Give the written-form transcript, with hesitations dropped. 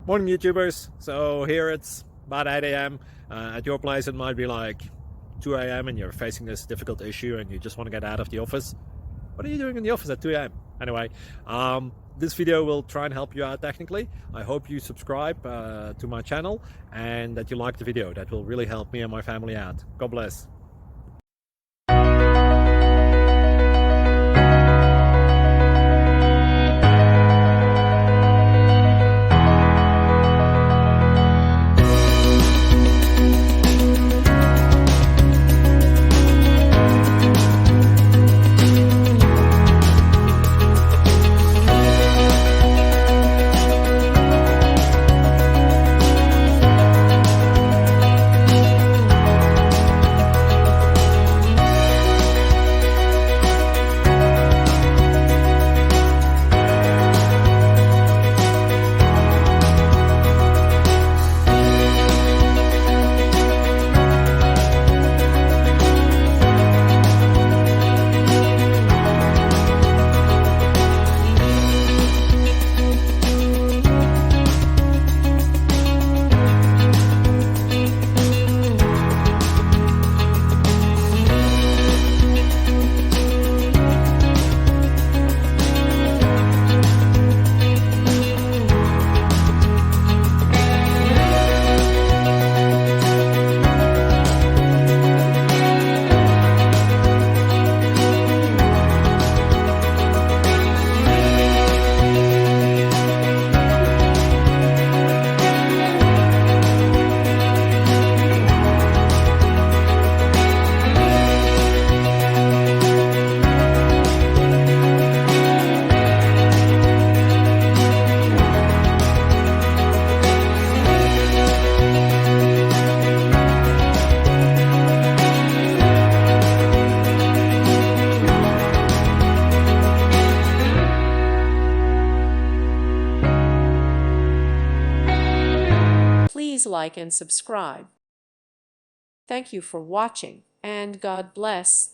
Morning, YouTubers. So here it's about 8 a.m. At your place, it might be like 2 a.m. and you're facing this difficult issue and you just want to get out of the office. What are you doing in the office at 2 a.m.? Anyway, this video will try and help you out technically. I hope you subscribe to my channel and that you like the video. That will really help me and my family out. God bless. Please like and subscribe. Thank you for watching, and God bless.